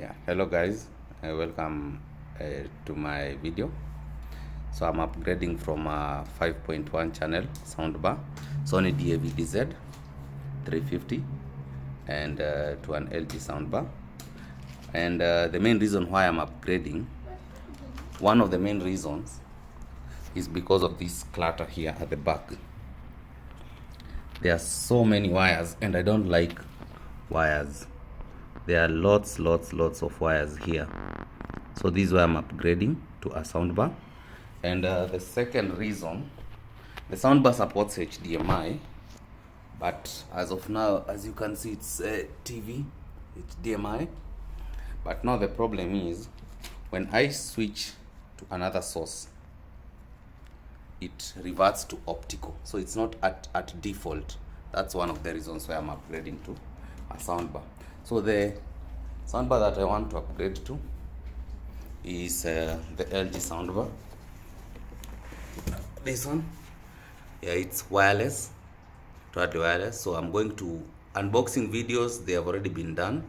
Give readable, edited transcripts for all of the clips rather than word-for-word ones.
Yeah, hello guys, welcome to my video. So I'm upgrading from a 5.1 channel soundbar Sony DAV-DZ350 and to an LG soundbar. And the main reason why I'm upgrading, one of the main reasons is because of this clutter here at the back. There are so many wires and I don't like wires. There are lots of wires here. So this is why I'm upgrading to a soundbar. And the second reason, the soundbar supports HDMI, but as of now, as you can see, it's TV HDMI. But now the problem is when I switch to another source, it reverts to optical, so it's not at default. That's one of the reasons why I'm upgrading to a soundbar. So the soundbar that I want to upgrade to is the LG soundbar. This one, yeah, it's wireless, totally wireless. So I'm going to unboxing videos. They have already been done,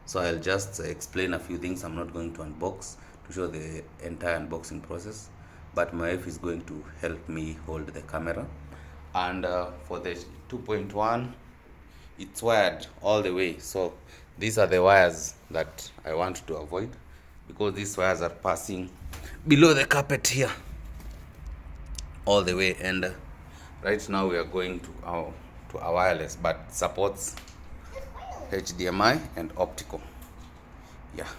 so I'll just explain a few things. I'm not going to unbox to show the entire unboxing process, but my wife is going to help me hold the camera. And for the 2.1, it's wired all the way. So these are the wires that I want to avoid, because these wires are passing below the carpet here all the way. And right now we are going to our wireless, but supports HDMI and optical. Yeah.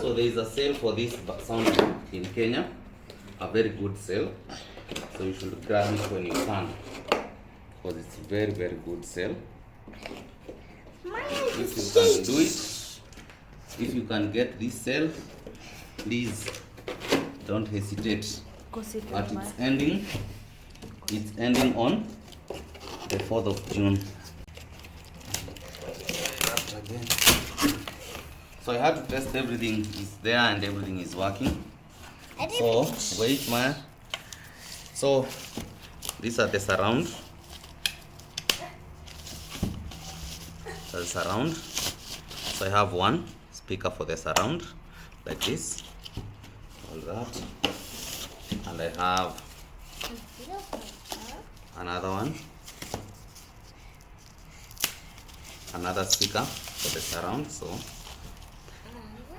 So there is a sale for this sound in Kenya, a very good sale. So you should grab it when you can, because it's very good sale. If you can do it, if you can get this sale, please don't hesitate. But it's ending on the 4th of June. So I had to test everything is there and everything is working. So wait, Maya. So these are the surround. So I have one speaker for the surround, like this, all that, and I have another one, another speaker for the surround. So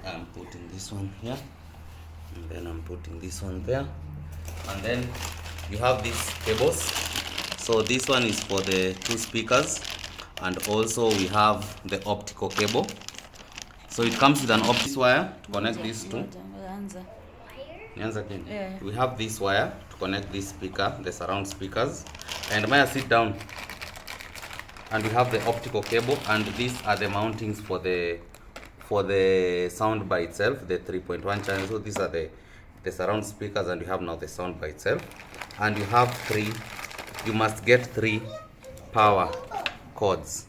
I'm putting this one here, and then I'm putting this one there, and then you have these cables. So this one is for the two speakers, and also we have the optical cable. So it comes with an optical wire to connect these two. Yeah. We have this wire to connect this speaker, the surround speakers, and Maya, sit down. And we have the optical cable, and these are the mountings for the sound by itself, the 3.1 channel. So these are the surround speakers, and you have now the sound by itself, and you have you must get 3 power cords.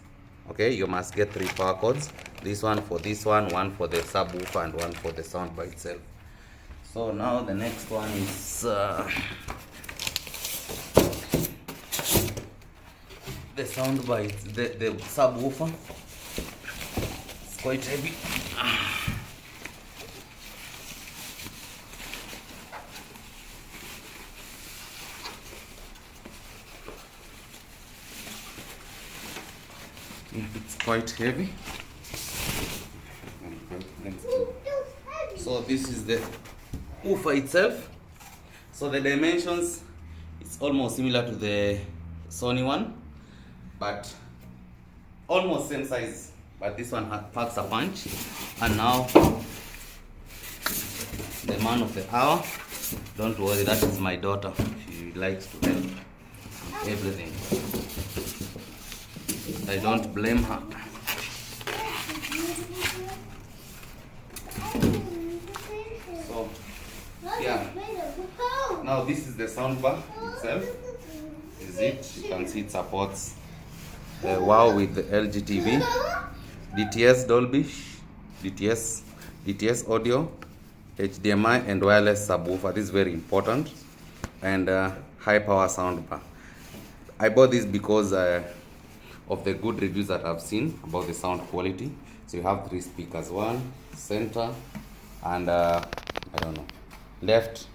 Okay, you must get 3 power cords. This one for this one for the subwoofer, and one for the sound by itself. So now the next one is the sound by the subwoofer. It's quite heavy. It's quite heavy. So this is the woofer itself. So the dimensions, it's almost similar to the Sony one, but almost same size, but this one packs a punch. And now the man of the hour, don't worry, that is my daughter. She likes to help everything. I don't blame her. So yeah, now this is the soundbar itself. Is it? You can see it supports wow with the LG TV, DTS Dolby, DTS audio, HDMI, and wireless subwoofer. This is very important, and high power soundbar. I bought this because of the good reviews that I've seen about the sound quality. So you have 3 speakers, one center and I don't know, left,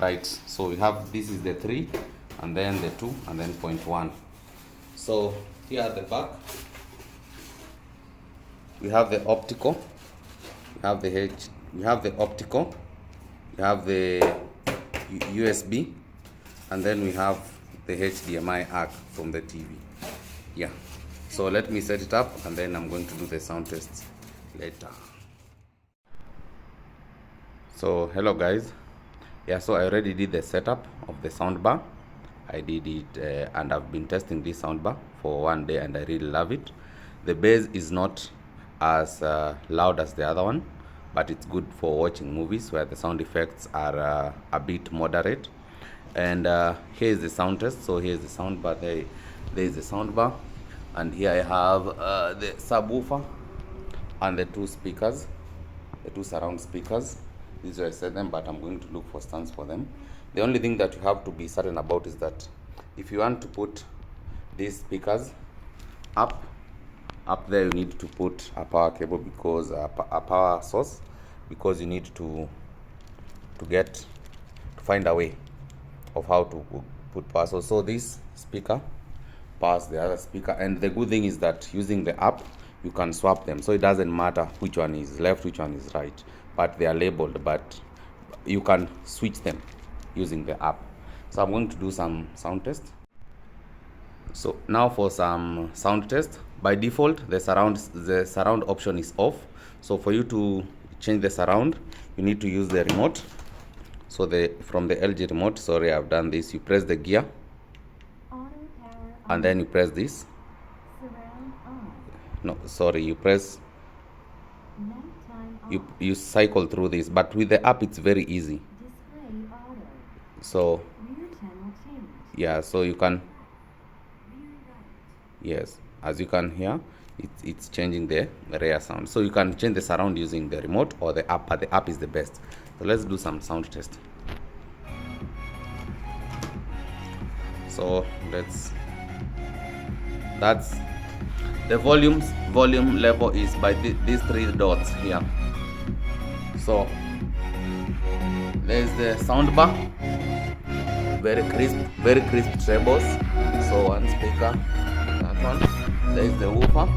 right. So we have, this is the 3 and then the 2 and then 0.1. So here at the back we have the optical, we have the optical, we have the USB, and then we have the HDMI ARC from the TV. Yeah, so let me set it up and then I'm going to do the sound tests later. So hello guys, yeah, so I already did the setup of the soundbar. I did it and I've been testing this soundbar for 1 day and I really love it. The bass is not as loud as the other one, but it's good for watching movies where the sound effects are a bit moderate. And here is the sound test. So here is the soundbar. There is the soundbar, and here I have the subwoofer and the 2 speakers, the 2 surround speakers. These are I set them, but I'm going to look for stands for them. The only thing that you have to be certain about is that if you want to put these speakers up there, you need to put a power cable, because a power source, because you need to find a way of how to put power source. So this speaker powers the other speaker, and the good thing is that using the app you can swap them, so it doesn't matter which one is left, which one is right, but they are labeled, but you can switch them using the app. So I'm going to do some sound test. So now for some sound test. By default the surround option is off, so for you to change the surround you need to use the remote. So from the LG remote, sorry, I've done this, you press the gear and then you press this. No, sorry, you press, you cycle through this, but with the app it's very easy. So yeah, so you can, yes, as you can hear, it's changing the rear sound. So you can change the surround using the remote or the app, but the app is the best. So let's do some sound test. So that's the volume level is by these 3 dots here. So there's the soundbar, very crisp trebles. So one speaker, that one. There is the woofer,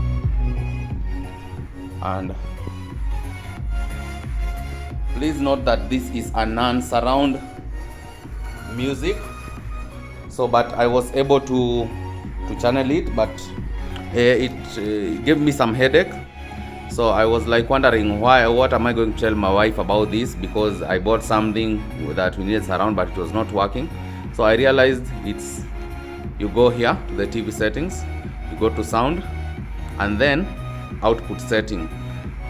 and please note that this is a non-surround music. So but I was able to channel it, but it gave me some headache. So I was like wondering what am I going to tell my wife about this, because I bought something that we needed surround but it was not working. So I realized it's, you go here to the TV settings, you go to sound and then output setting.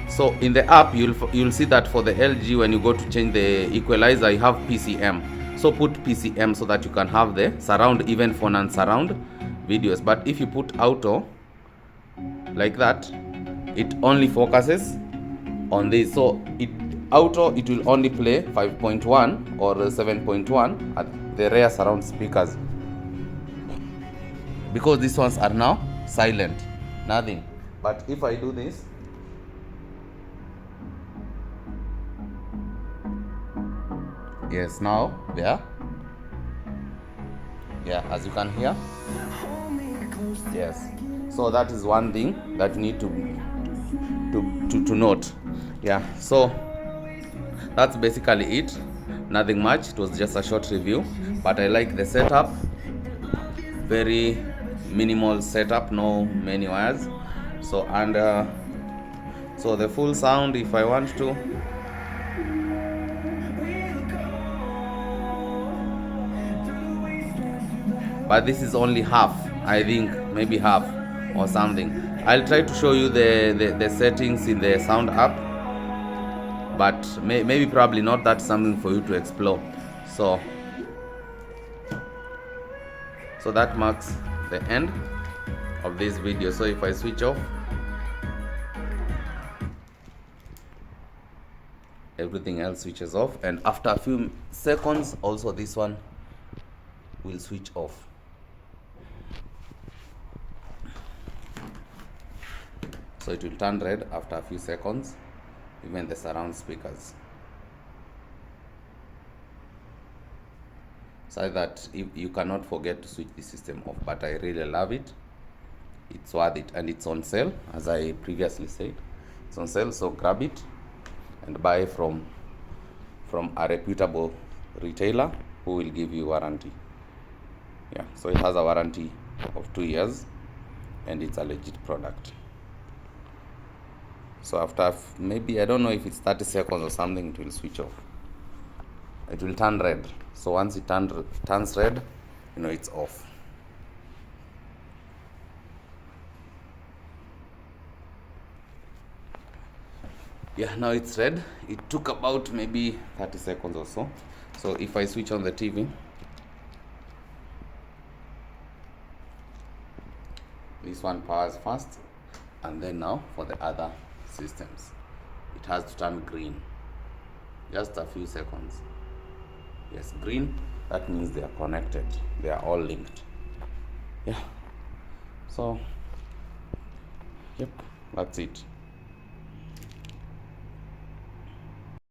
So in the app you'll see that for the LG, when you go to change the equalizer, you have PCM. So put PCM so that you can have the surround even for non-surround videos. But if you put auto like that, it only focuses on this. So auto, it will only play 5.1 or 7.1 at the rear surround speakers, because these ones are now silent, nothing. But if I do this, yes, now there, yeah, as you can hear, yes. So that is one thing that you need to note. Yeah, so that's basically it, nothing much. It was just a short review, but I like the setup, very minimal setup, no many wires. So and so the full sound, if I want to, but this is only half, I think, maybe half or something. I'll try to show you the settings in the sound app, but maybe probably not. That's something for you to explore. So that marks the end of this video. So if I switch off, everything else switches off, and after a few seconds also this one will switch off. So it will turn red after a few seconds, even the surround speakers. So that if you cannot forget to switch the system off, but I really love it. It's worth it, and it's on sale, as I previously said. It's on sale, so grab it and buy from a reputable retailer who will give you warranty. Yeah, so it has a warranty of 2 years and it's a legit product. So after maybe, I don't know if it's 30 seconds or something, it will switch off. It will turn red. So once it turns red, you know it's off. Yeah, now it's red. It took about maybe 30 seconds or so. So if I switch on the TV, this one powers first, and then now for the other systems, it has to turn green. Just a few seconds. Yes, green, that means they are connected. They are all linked. Yeah. So, yep, that's it.